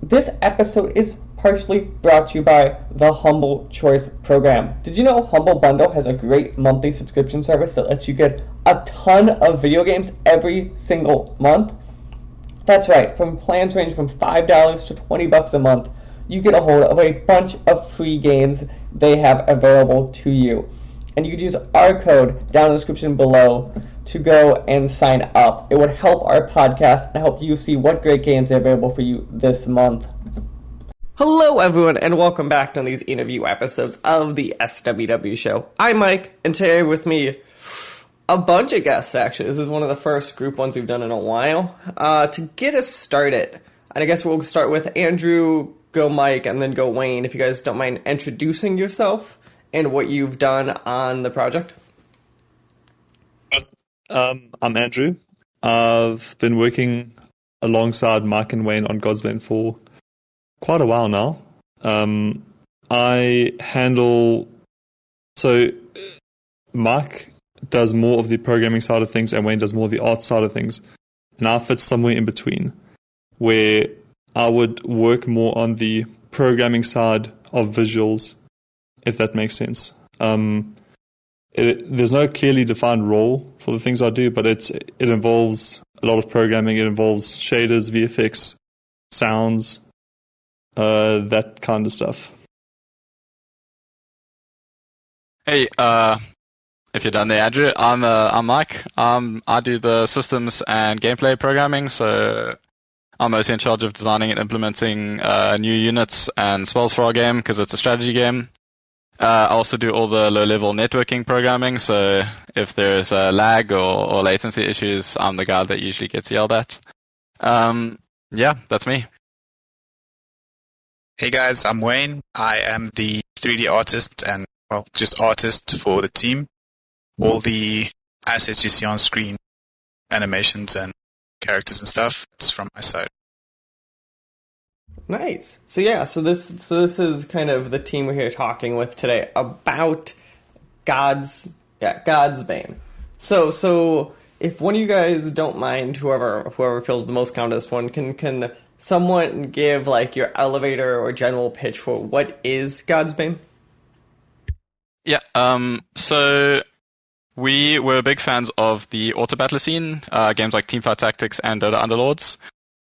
This episode is partially brought to you by the Humble Choice program. Did you know Humble Bundle has a great monthly subscription service that lets you get a ton of video games every single month? That's right, from plans range from $5 to $20 a month, you get a hold of a bunch of free games they have available to you. And you can use our code down in the description below to go and sign up. It would help our podcast and help you see what great games are available for you this month. Hello everyone, and welcome back to these interview episodes of the SWW show. I'm Mike, and today with me, a bunch of guests actually. This is one of the first group ones we've done in a while. To get us started, and I guess we'll start with Andrew, go Mike, and then go Wayne, if you guys don't mind introducing yourself and what you've done on the project. I'm Andrew. I've been working alongside Mike and Wayne on Godsbane for quite a while now. Mike does more of the programming side of things and Wayne does more of the art side of things. And I fit somewhere in between, where I would work more on the programming side of visuals, if that makes sense. There's no clearly defined role for the things I do, but it involves a lot of programming. It involves shaders, VFX, sounds, that kind of stuff. Hey, if you're done there, Andrew, I'm Mike. I do the systems and gameplay programming, so I'm mostly in charge of designing and implementing new units and spells for our game because it's a strategy game. I also do all the low-level networking programming, so if there's lag or latency issues, I'm the guy that usually gets yelled at. Yeah, that's me. Hey guys, I'm Wayne. I am the 3D artist and, well, just artist for the team. All the assets you see on screen, animations and characters and stuff, it's from my side. Nice. So this is kind of the team we're here talking with today about Godsbane. So if one of you guys don't mind, whoever feels the most confident this one, can someone give like your elevator or general pitch for what is Godsbane? Yeah. So we were big fans of the auto battler scene, games like Teamfight Tactics and Dota Underlords.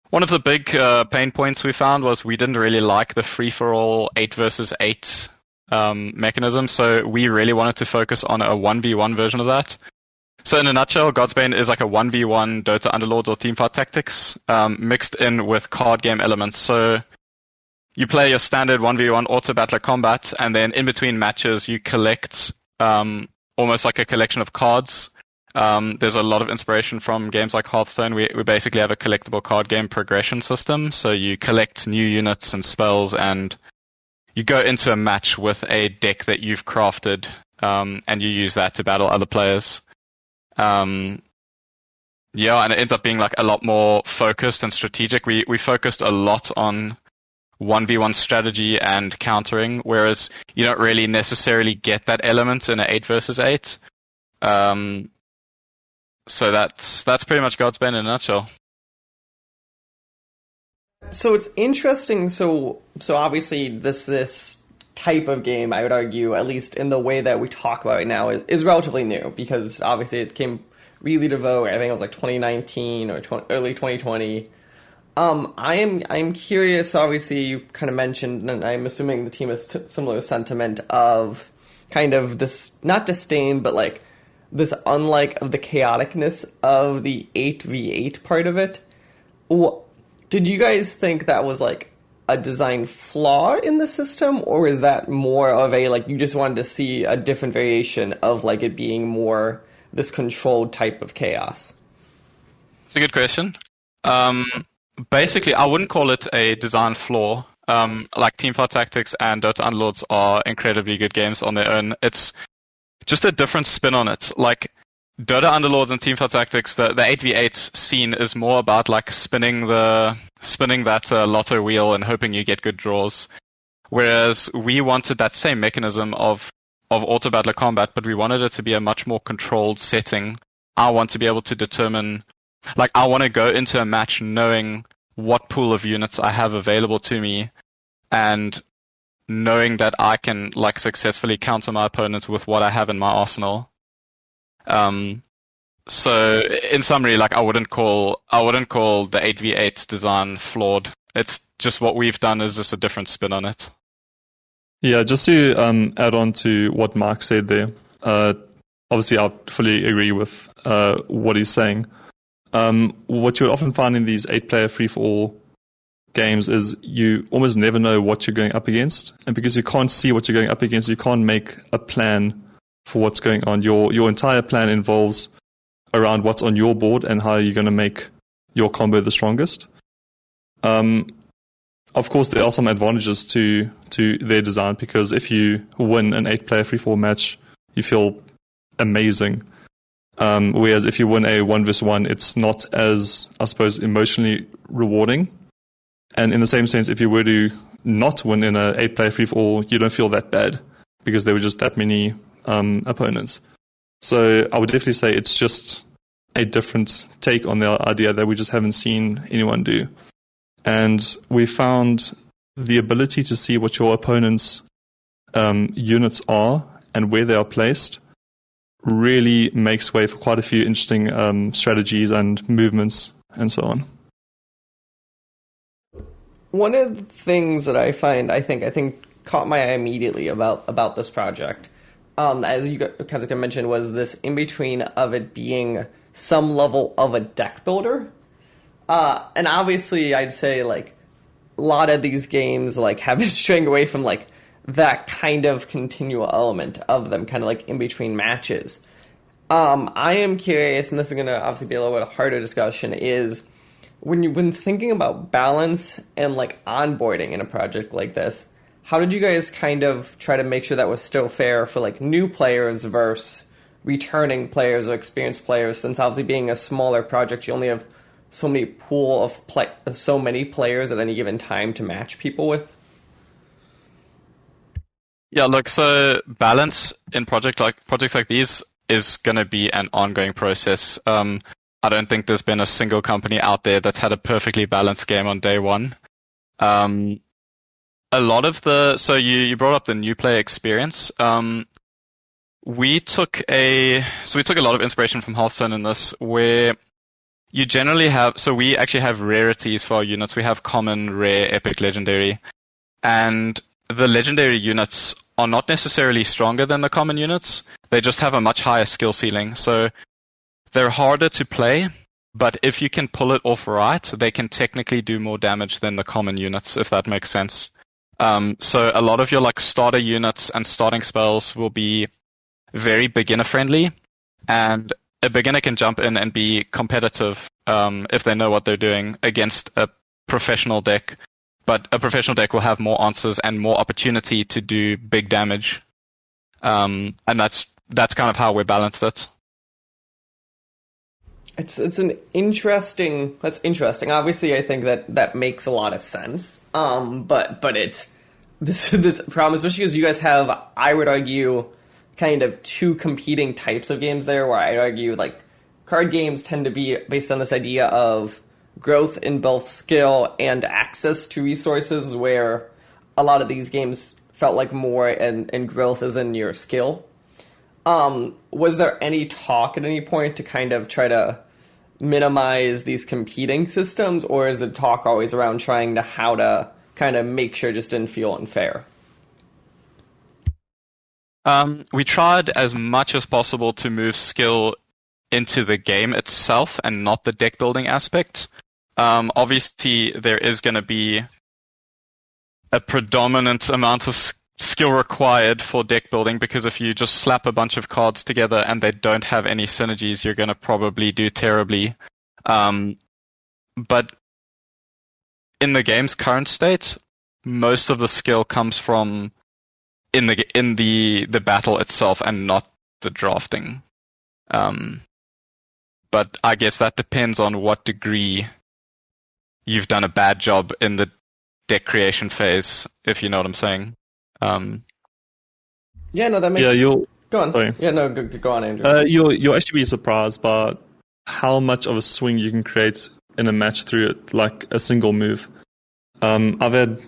One of the big pain points we found was we didn't really like the free-for-all 8 versus 8 mechanism, so we really wanted to focus on a 1v1 version of that. So in a nutshell, Godsbane is like a 1v1 Dota Underlords or Teamfight Tactics mixed in with card game elements. So you play your standard 1v1 auto battler combat, and then in between matches you collect almost like a collection of cards. There's a lot of inspiration from games like Hearthstone. We basically have a collectible card game progression system. So you collect new units and spells, and you go into a match with a deck that you've crafted, and you use that to battle other players. And it ends up being like a lot more focused and strategic. We focused a lot on 1v1 strategy and countering, whereas you don't really necessarily get that element in an 8 versus 8. So that's pretty much Godsbane in a nutshell. So it's interesting. So obviously this type of game, I would argue, at least in the way that we talk about it now, is relatively new, because obviously it came really to vogue. I think it was like 2019 or early 2020. I'm curious. Obviously, you kind of mentioned, and I'm assuming the team has similar sentiment of kind of this, not disdain, but like this unlike of the chaoticness of the 8v8 part of it. Did you guys think that was like a design flaw in the system, or is that more of a, like, you just wanted to see a different variation of like it being more this controlled type of chaos? It's a good question. Basically, I wouldn't call it a design flaw. Like Teamfight Tactics and Dota Underlords are incredibly good games on their own. It's just a different spin on it. Like Dota Underlords and Teamfight Tactics, the 8v8 scene is more about like spinning that lotto wheel and hoping you get good draws. Whereas we wanted that same mechanism of of auto battler combat, but we wanted it to be a much more controlled setting. I want to be able to determine, like, I want to go into a match knowing what pool of units I have available to me, and knowing that I can, like, successfully counter my opponents with what I have in my arsenal. So in summary, like, I wouldn't call the 8v8 design flawed. It's just what we've done is just a different spin on it. Yeah, just to add on to what Mark said there. Obviously, I fully agree with what he's saying. What you often find in these 8-player free-for-all games is you almost never know what you're going up against, and because you can't see what you're going up against, you can't make a plan for what's going on. Your entire plan involves around what's on your board and how you're going to make your combo the strongest. Of course, there are some advantages to their design, because if you win an 8-player free-for-all match, you feel amazing. Whereas if you win a 1v1, it's not as, I suppose, emotionally rewarding. And in the same sense, if you were to not win in an 8-player free-for-all, you don't feel that bad, because there were just that many opponents. So I would definitely say it's just a different take on the idea that we just haven't seen anyone do. And we found the ability to see what your opponent's units are and where they are placed really makes way for quite a few interesting strategies and movements and so on. One of the things that I think caught my eye immediately about this project, as you kind of mentioned, was this in between of it being some level of a deck builder. And obviously, I'd say, like, a lot of these games, like, have been straying away from, like, that kind of continual element of them, kind of like in between matches. I am curious, and this is going to obviously be a little bit harder discussion, is when you've been thinking about balance and, like, onboarding in a project like this, how did you guys kind of try to make sure that was still fair for, like, new players versus returning players or experienced players, since obviously being a smaller project, you only have so many pool of so many players at any given time to match people with? Yeah, look, so balance in projects like these is going to be an ongoing process. I don't think there's been a single company out there that's had a perfectly balanced game on day one. A lot of so you brought up the new player experience. We took a lot of inspiration from Hearthstone in this, where you generally have, so we actually have rarities for our units. We have common, rare, epic, legendary. And the legendary units are not necessarily stronger than the common units. They just have a much higher skill ceiling. So they're harder to play, but if you can pull it off right, they can technically do more damage than the common units, if that makes sense. So a lot of your, like, starter units and starting spells will be very beginner friendly, and a beginner can jump in and be competitive if they know what they're doing against a professional deck. But a professional deck will have more answers and more opportunity to do big damage. And that's kind of how we balanced it. That's interesting. Obviously, I think that makes a lot of sense. But it's this problem, especially because you guys have, I would argue, kind of two competing types of games there, where I'd argue, like, card games tend to be based on this idea of growth in both skill and access to resources, where a lot of these games felt like more and growth is in your skill. Was there any talk at any point to kind of try to minimize these competing systems, or is the talk always around trying to how to kind of make sure it just didn't feel unfair? We tried as much as possible to move skill into the game itself and not the deck building aspect. Obviously, there is going to be a predominant amount of skill required for deck building, because if you just slap a bunch of cards together and they don't have any synergies, you're going to probably do terribly. But in the game's current state, most of the skill comes from in the battle itself and not the drafting. But I guess that depends on what degree you've done a bad job in the deck creation phase, if you know what I'm saying. Yeah, no, that makes. Yeah, you'll Go on. sorry. Yeah, no, go on, Andrew. You'll actually be surprised by how much of a swing you can create in a match through it, like a single move. I've had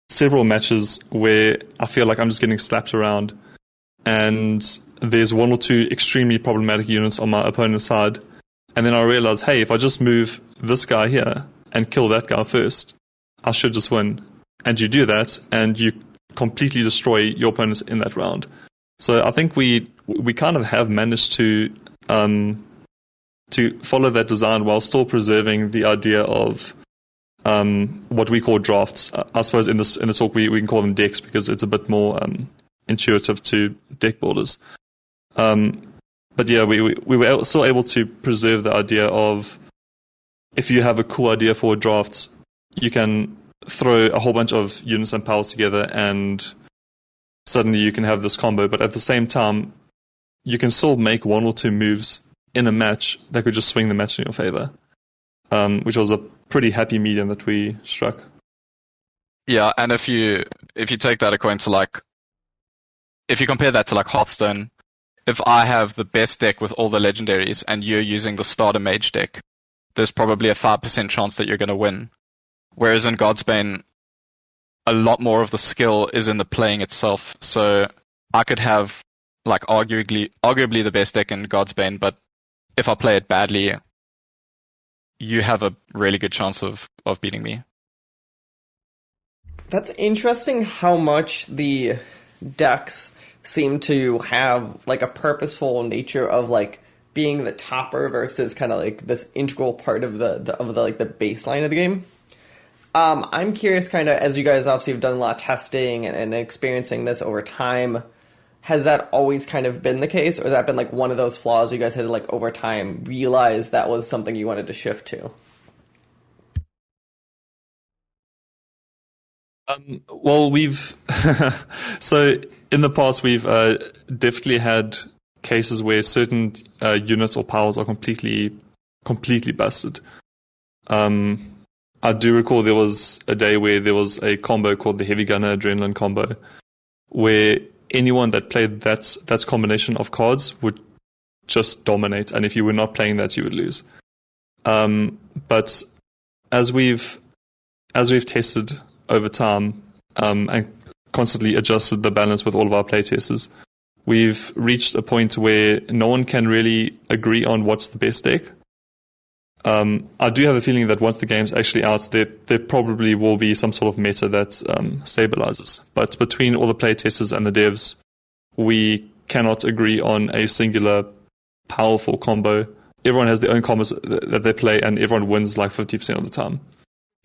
several matches where I feel like I'm just getting slapped around, and there's one or two extremely problematic units on my opponent's side, and then I realize, hey, if I just move this guy here and kill that guy first, I should just win. And you do that, and you completely destroy your opponents in that round. So I think we kind of have managed to follow that design while still preserving the idea of what we call drafts. I suppose in the talk we can call them decks because it's a bit more intuitive to deck builders. But yeah, we were still able to preserve the idea of if you have a cool idea for a draft, you can throw a whole bunch of units and powers together and suddenly you can have this combo. But at the same time, you can still make one or two moves in a match that could just swing the match in your favor, which was a pretty happy medium that we struck. Yeah, and if you take that according to like, if you compare that to like Hearthstone, if I have the best deck with all the legendaries and you're using the starter mage deck, there's probably a 5% chance that you're going to win. Whereas in Godsbane, a lot more of the skill is in the playing itself. So I could have like arguably the best deck in Godsbane, but if I play it badly, you have a really good chance of beating me. That's interesting how much the decks seem to have like a purposeful nature of like being the topper versus kind of like this integral part of the like the baseline of the game. I'm curious, kind of, as you guys obviously have done a lot of testing and experiencing this over time, has that always kind of been the case, or has that been like one of those flaws you guys had to like over time realize that was something you wanted to shift to? Well, we've so in the past we've definitely had cases where certain units or powers are completely busted. I do recall there was a day where there was a combo called the Heavy Gunner Adrenaline combo, where anyone that played that combination of cards would just dominate, and if you were not playing that, you would lose. But as we've tested over time and constantly adjusted the balance with all of our playtesters, we've reached a point where no one can really agree on what's the best deck. I do have a feeling that once the game's actually out, there probably will be some sort of meta that stabilizes. But between all the playtesters and the devs, we cannot agree on a singular powerful combo. Everyone has their own combos that they play, and everyone wins like 50% of the time.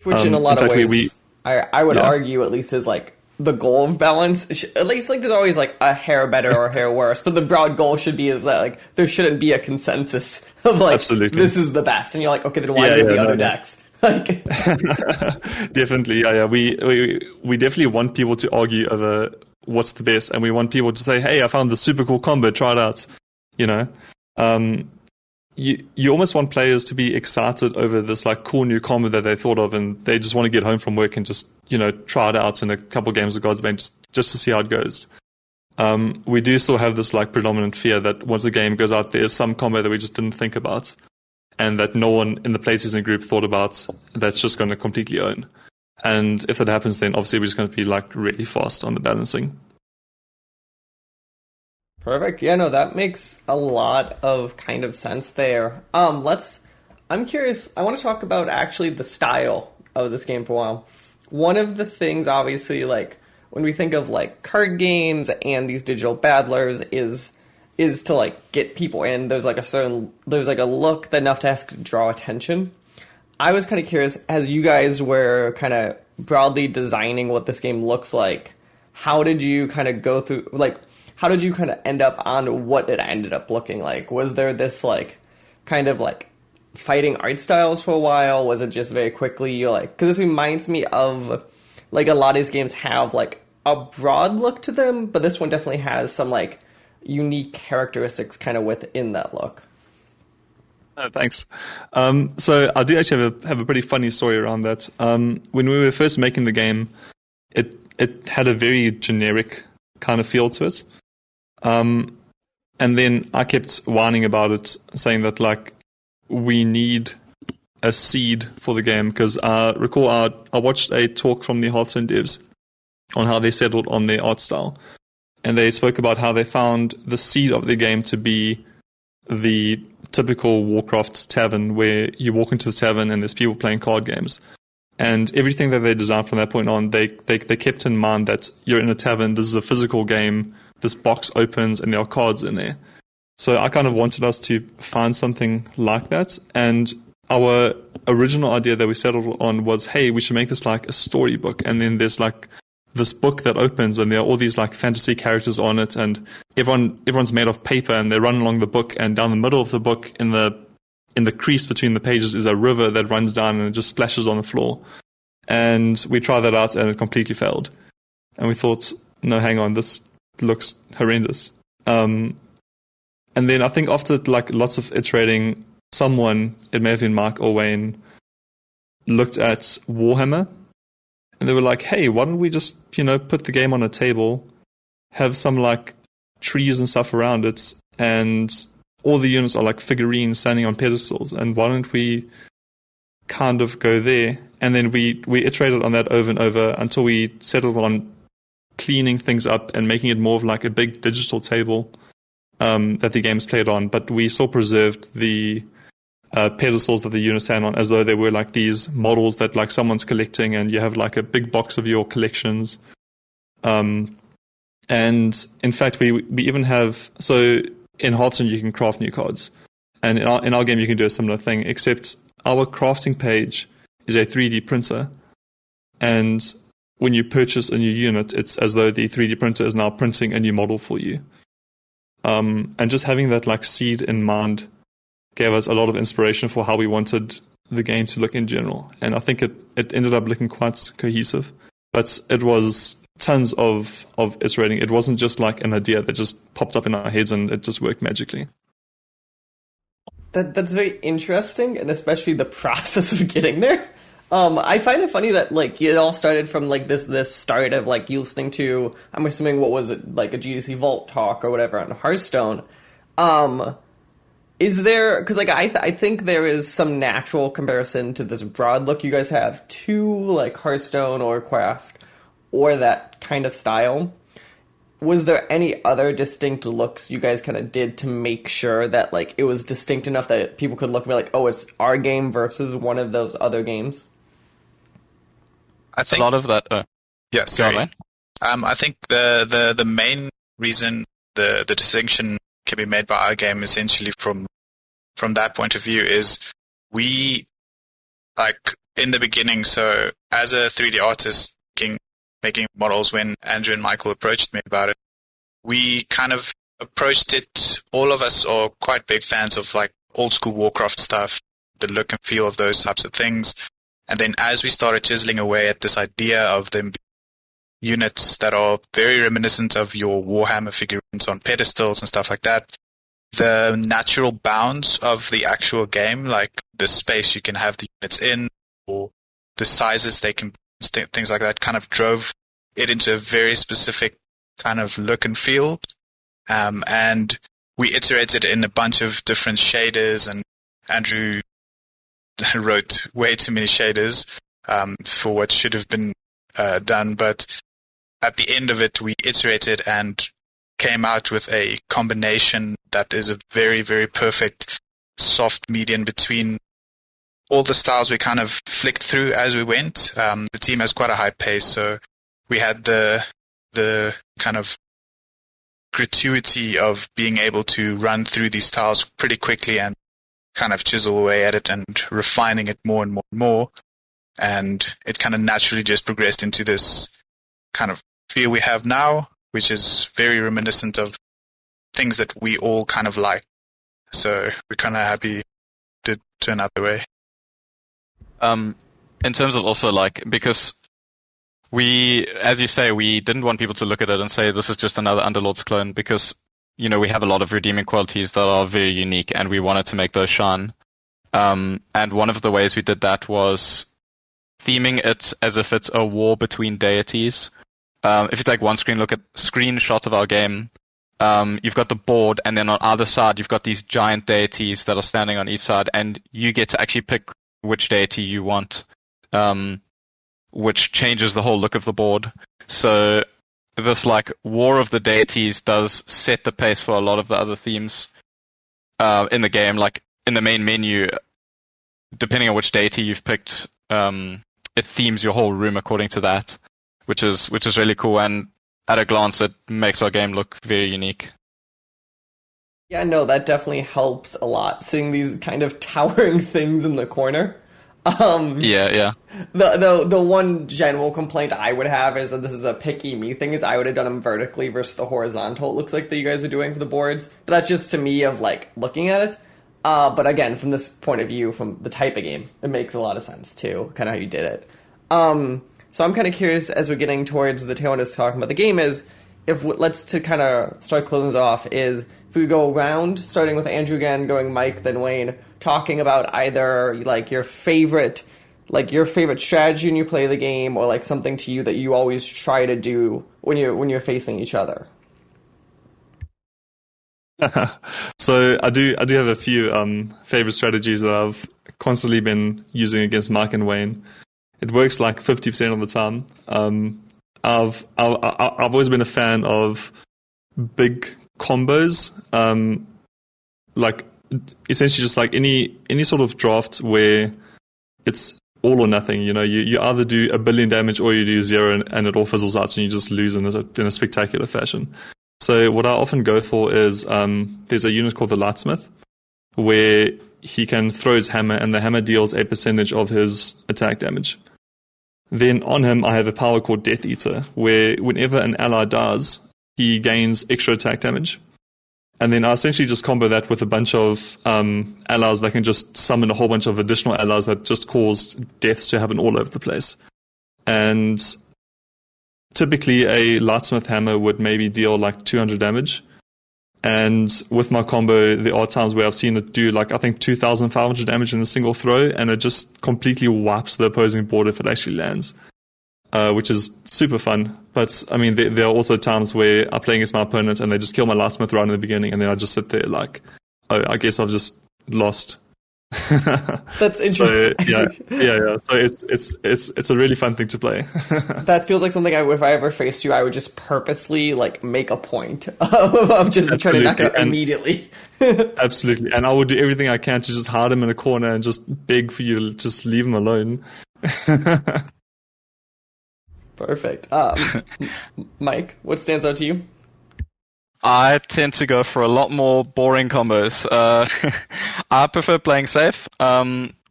Which in a lot of ways, I would argue at least is like the goal of balance. At least like there's always like a hair better or a hair worse, but the broad goal should be is that like there shouldn't be a consensus of like Absolutely. This is the best, and you're like, okay, then why do the other decks? Like, definitely, yeah. We definitely want people to argue over what's the best, and we want people to say, "Hey, I found this super cool combo. Try it out." You know, you almost want players to be excited over this like cool new combo that they thought of, and they just want to get home from work and just try it out in a couple games of Godsbane just to see how it goes. We do still have this like predominant fear that once the game goes out, there is some combo that we just didn't think about, and that no one in the playtesting group thought about, that's just going to completely own. And if that happens, then obviously we're just going to be like really fast on the balancing. Perfect. Yeah, no, that makes a lot of kind of sense there. I'm curious, I want to talk about actually the style of this game for a while. One of the things, obviously, like, when we think of, like, card games and these digital battlers is to, like, get people in. There's a look that enough to ask to draw attention. I was kind of curious, as you guys were kind of broadly designing what this game looks like, how did you kind of go through, like, how did you kind of end up on what it ended up looking like? Was there this, like, kind of, like, fighting art styles for a while? Was it just very quickly, because this reminds me of, like, a lot of these games have, like, a broad look to them, but this one definitely has some, like, unique characteristics kind of within that look. Thanks. So I do actually have a pretty funny story around that. When we were first making the game, it had a very generic kind of feel to it. And then I kept whining about it, saying that like we need a seed for the game, because I recall I watched a talk from the Hearthstone devs on how they settled on their art style, and they spoke about how they found the seed of the game to be the typical Warcraft tavern, where you walk into the tavern and there's people playing card games. And everything that they designed from that point on, they kept in mind that you're in a tavern, this is a physical game, this box opens and there are cards in there. So I kind of wanted us to find something like that. And our original idea that we settled on was, hey, we should make this like a storybook. And then there's like this book that opens and there are all these like fantasy characters on it, and everyone's made of paper and they run along the book, and down the middle of the book in the crease between the pages is a river that runs down and it just splashes on the floor. And we tried that out and it completely failed. And we thought, no, hang on, this looks horrendous. And then I think after like lots of iterating, someone, it may have been Mark or Wayne, looked at Warhammer, and they were like, hey, why don't we just, put the game on a table, have some like trees and stuff around it, and all the units are like figurines standing on pedestals, and why don't we kind of go there? And then we iterated on that over and over until we settled on cleaning things up and making it more of like a big digital table that the game's played on, but we still preserved the pedestals that the units stand on as though they were like these models that like someone's collecting, and you have like a big box of your collections. And in fact, we even have, so in Hearthstone you can craft new cards, and in our game you can do a similar thing, except our crafting page is a 3D printer, and when you purchase a new unit, it's as though the 3D printer is now printing a new model for you. And just having that like seed in mind gave us a lot of inspiration for how we wanted the game to look in general. And I think it ended up looking quite cohesive. But it was tons of iterating. It wasn't just like an idea that just popped up in our heads and it just worked magically. That's very interesting, and especially the process of getting there. I find it funny that like it all started from like this start of like you listening to, I'm assuming, what was it, like a GDC Vault talk or whatever on Hearthstone. Is there, because like I think there is some natural comparison to this broad look you guys have to like Hearthstone or Craft or that kind of style. Was there any other distinct looks you guys kind of did to make sure that like it was distinct enough that people could look and be like, oh, it's our game versus one of those other games? I think a lot of that. Yeah, sorry. I think the main reason the distinction can be made by our game essentially from that point of view is we, like in the beginning, so as a 3D artist making models, when Andrew and Michael approached me about it, we kind of approached it, all of us are quite big fans of like old school Warcraft stuff, the look and feel of those types of things. And then as we started chiseling away at this idea of them being units that are very reminiscent of your Warhammer figurines on pedestals and stuff like that, the natural bounds of the actual game, like the space you can have the units in, or the sizes they can, things like that, kind of drove it into a very specific kind of look and feel. And we iterated in a bunch of different shaders, and Andrew wrote way too many shaders for what should have been done. But at the end of it, we iterated and came out with a combination that is a very, very perfect soft median between all the styles we kind of flicked through as we went. The team has quite a high pace, so we had the kind of gratuity of being able to run through these styles pretty quickly and kind of chisel away at it and refining it more and more and more. And it kind of naturally just progressed into this kind of feel we have now, which is very reminiscent of things that we all kind of like. So we're kind of happy to turn out the way. In terms of also like, because we, as you say, we didn't want people to look at it and say this is just another Underlords clone, because, you know, we have a lot of redeeming qualities that are very unique and we wanted to make those shine. And one of the ways we did that was theming it as if it's a war between deities. If you take one screenshot of our game, you've got the board, and then on either side you've got these giant deities that are standing on each side, and you get to actually pick which deity you want, which changes the whole look of the board. So this like War of the Deities does set the pace for a lot of the other themes in the game. Like in the main menu, depending on which deity you've picked, it themes your whole room according to that, which is really cool, and at a glance it makes our game look very unique. Yeah, no, that definitely helps a lot, seeing these kind of towering things in the corner. Yeah. The one general complaint I would have is, and this is a picky me thing, is I would have done them vertically versus the horizontal, it looks like that you guys are doing for the boards. But that's just to me of like looking at it. But again, from this point of view, from the type of game, it makes a lot of sense too, kind of how you did it. So I'm kind of curious, as we're getting towards the tail end of talking about the game, is if let's to kind of start closing this off, is if we go around, starting with Andrew again, going Mike, then Wayne, talking about either like your favorite strategy when you play the game, or like something to you that you always try to do when you're facing each other. So I do have a few favorite strategies that I've constantly been using against Mike and Wayne. It works like 50% of the time. I've always been a fan of big combos, like essentially just like any sort of draft where it's all or nothing. You know, you either do 1 billion damage or you do 0, and it all fizzles out, and you just lose in a spectacular fashion. So what I often go for is there's a unit called the Lightsmith, where he can throw his hammer, and the hammer deals a percentage of his attack damage. Then on him, I have a power called Death Eater, where whenever an ally dies, he gains extra attack damage. And then I essentially just combo that with a bunch of allies that can just summon a whole bunch of additional allies that just cause deaths to happen all over the place. And typically a Lightsmith hammer would maybe deal like 200 damage. And with my combo, there are times where I've seen it do like, I think 2,500 damage in a single throw, and it just completely wipes the opposing board if it actually lands, which is super fun. But I mean, there are also times where I'm playing against my opponent and they just kill my Lightsmith right in the beginning, and then I just sit there like, oh, I guess I've just lost. That's interesting. So yeah. So it's a really fun thing to play. That feels like something if I ever faced you, I would just purposely like make a point of just trying to knock it out immediately. Absolutely, and I would do everything I can to just hide him in a corner and just beg for you to just leave him alone. Perfect. Mike, what stands out to you? I tend to go for a lot more boring combos. I prefer playing safe.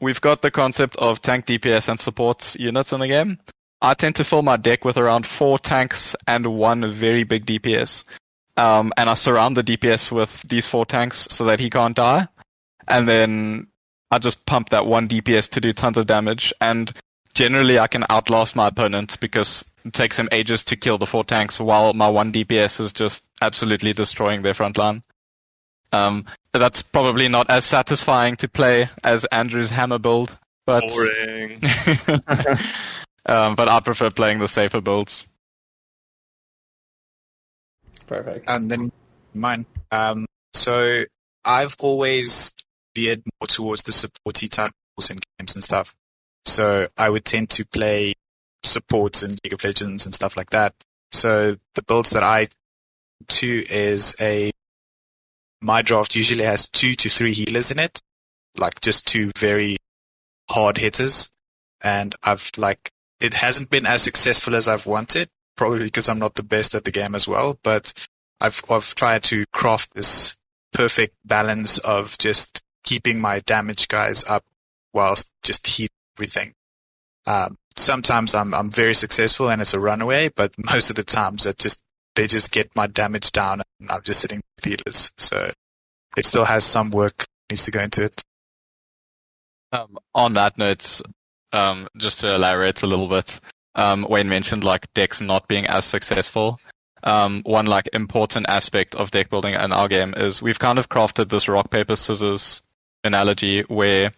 We've got the concept of tank DPS and support units in the game. I tend to fill my deck with around 4 tanks and 1 very big DPS. And I surround the DPS with these 4 tanks so that he can't die. And then I just pump that 1 DPS to do tons of damage. And generally I can outlast my opponent because it takes him ages to kill the 4 tanks while my 1 DPS is just absolutely destroying their front line. That's probably not as satisfying to play as Andrew's hammer build, but boring. But I prefer playing the safer builds. Perfect. And then mine. So I've always veered more towards the supporty type roles in games and stuff. So I would tend to play supports in League of Legends and stuff like that. So the builds that I do is my draft usually has 2 to 3 healers in it, like just 2 very hard hitters. And it hasn't been as successful as I've wanted, probably because I'm not the best at the game as well, but I've tried to craft this perfect balance of just keeping my damage guys up whilst just healing everything. Sometimes I'm very successful and it's a runaway, but most of the times they just get my damage down and I'm just sitting with healers. So it still has some work needs to go into it. On that note, just to elaborate a little bit, Wayne mentioned like decks not being as successful. One like important aspect of deck building in our game is we've kind of crafted this rock, paper, scissors analogy where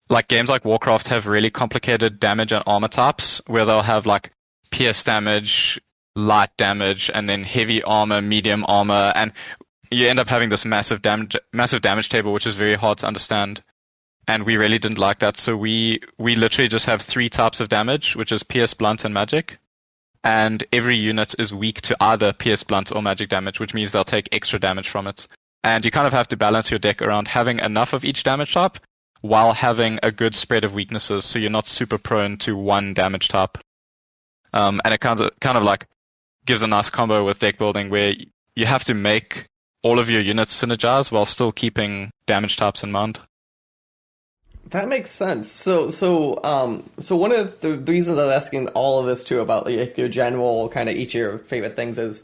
like games like Warcraft have really complicated damage and armor types where they'll have like pierce damage, light damage and then heavy armor, medium armor, and you end up having this massive damage table, which is very hard to understand. And we really didn't like that, so we literally just have 3 types of damage, which is pierce, blunt, and magic. And every unit is weak to either pierce, blunt, or magic damage, which means they'll take extra damage from it. And you kind of have to balance your deck around having enough of each damage type while having a good spread of weaknesses, so you're not super prone to one damage type. And it kind of like gives a nice combo with deck building where you have to make all of your units synergize while still keeping damage types in mind. That makes sense. So one of the reasons I was asking all of this too about like your general kind of each of your favorite things is,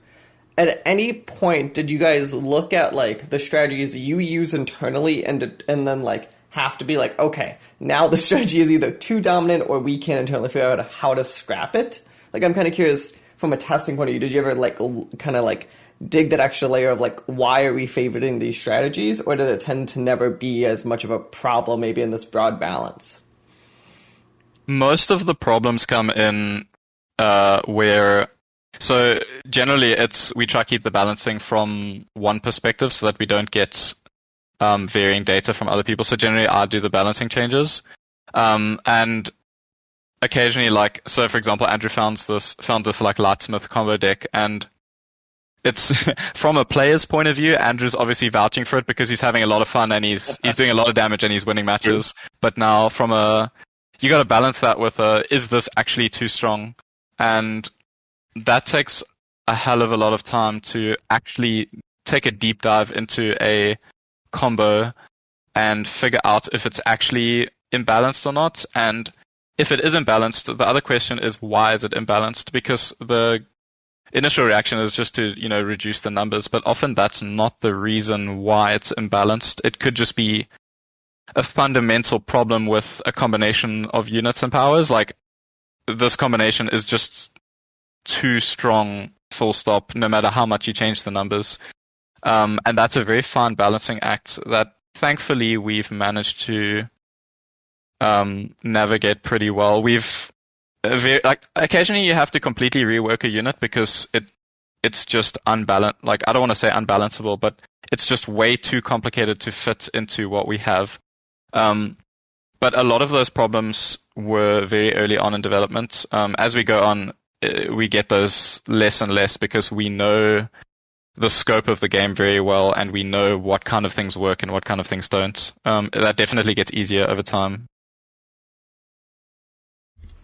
at any point did you guys look at like the strategies you use internally and then like have to be like, okay, now the strategy is either too dominant or we can't internally figure out how to scrap it? Like, I'm kind of curious from a testing point of view, did you ever like kind of like dig that extra layer of like, why are we favoriting these strategies, or did it tend to never be as much of a problem maybe in this broad balance? Most of the problems come in so generally we try to keep the balancing from one perspective so that we don't get varying data from other people. So generally I do the balancing changes. And occasionally, like, so for example, Andrew found this like Lightsmith combo deck, and it's from a player's point of view, Andrew's obviously vouching for it because he's having a lot of fun and he's doing a lot of damage and he's winning matches. But now you got to balance that with is this actually too strong? And that takes a hell of a lot of time to actually take a deep dive into a combo and figure out if it's actually imbalanced or not. And if it is imbalanced, the other question is, why is it imbalanced? Because the initial reaction is just to, reduce the numbers, but often that's not the reason why it's imbalanced. It could just be a fundamental problem with a combination of units and powers. Like, this combination is just too strong, full stop, no matter how much you change the numbers. And that's a very fine balancing act that thankfully we've managed to navigate pretty well. Occasionally you have to completely rework a unit because it's just unbalanced. Like, I don't want to say unbalanceable, but it's just way too complicated to fit into what we have. But a lot of those problems were very early on in development. As we go on, we get those less and less because we know the scope of the game very well, and we know what kind of things work and what kind of things don't. That definitely gets easier over time.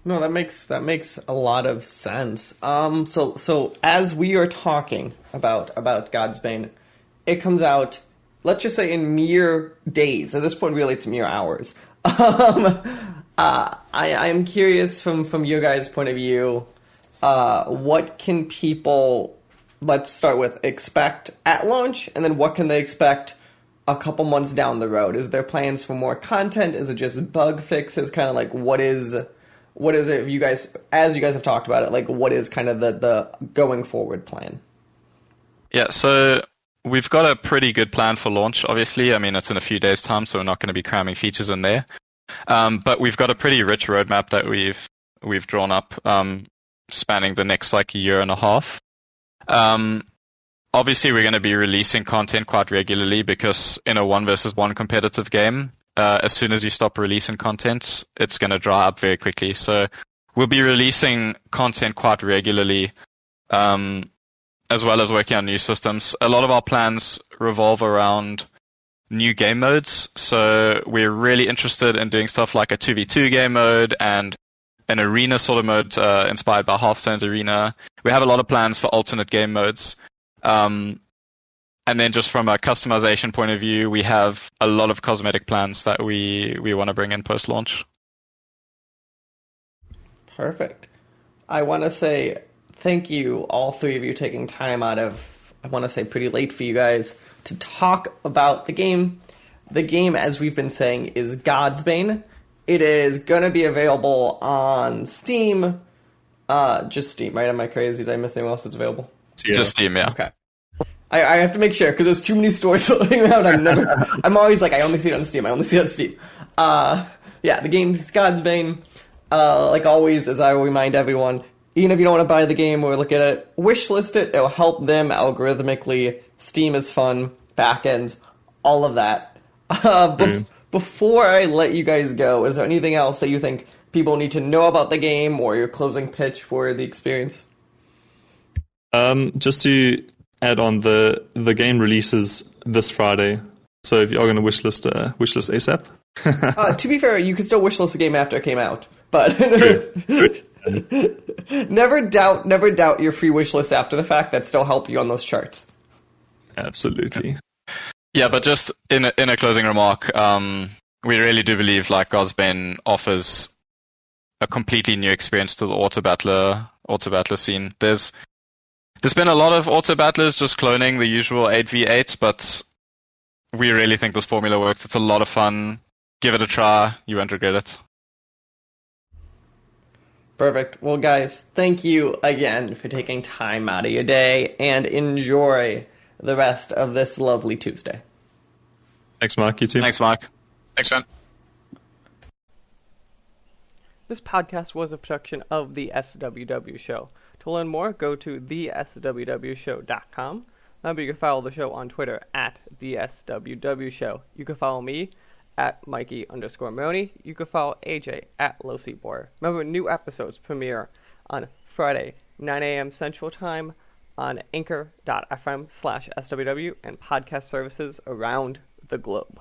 No, that makes a lot of sense. So as we are talking about Godsbane, it comes out, let's just say, in mere days. At this point, really, it's mere hours. I'm curious from your guys' point of view, what can people, let's start with, expect at launch, and then what can they expect a couple months down the road? Is there plans for more content? Is it just bug fixes? Kind of like, what is it, if you guys, as you guys have talked about it, like, what is kind of the going forward plan? Yeah, so we've got a pretty good plan for launch, obviously. I mean, it's in a few days' time, so we're not going to be cramming features in there. But we've got a pretty rich roadmap that we've drawn up, spanning the next year and a half. Obviously we're going to be releasing content quite regularly because in a 1 versus 1 competitive game, as soon as you stop releasing content, it's going to dry up very quickly. So we'll be releasing content quite regularly, as well as working on new systems. A lot of our plans revolve around new game modes. So we're really interested in doing stuff like a 2v2 game mode and an arena sort of mode inspired by Hearthstone's arena. We have a lot of plans for alternate game modes. And then just from a customization point of view, we have a lot of cosmetic plans that we want to bring in post-launch. Perfect. I want to say thank you, all three of you, taking time out of, I want to say pretty late for you guys, to talk about the game. The game, as we've been saying, is Godsbane. It is going to be available on Steam. Just Steam, right? Am I crazy? Did I miss anyone else that's available? Just Steam, yeah. Okay. I have to make sure, because there's too many stores floating around. I'm always like, I only see it on Steam. Yeah, the game is Godsbane. Like always, as I will remind everyone, even if you don't want to buy the game or look at it, wishlist it. It'll help them algorithmically. Steam is fun, backend, all of that. Before I let you guys go, is there anything else that you think people need to know about the game or your closing pitch for the experience? Just to add on, the game releases this Friday, so if you are going to wishlist ASAP. To be fair, you could still wishlist the game after it came out, but never doubt your free wishlist after the fact. That still help you on those charts. Absolutely. Yeah, but just in a closing remark, we really do believe like Godsbane offers a completely new experience to the auto battler scene. There's been a lot of auto battlers just cloning the usual 8v8, but we really think this formula works. It's a lot of fun. Give it a try. You won't regret it. Perfect. Well, guys, thank you again for taking time out of your day, and enjoy the rest of this lovely Tuesday. Thanks, Mark. You too. Thanks, Mark. Thanks, man. This podcast was a production of the SWW Show. To learn more, go to theswwshow.com. Remember, you can follow the show on Twitter at the SWW Show. You can follow me at Mikey_Maroney. You can follow AJ at LowSeaBoar. Remember, new episodes premiere on Friday, 9 a.m. Central Time on anchor.fm/SWW and podcast services around the globe.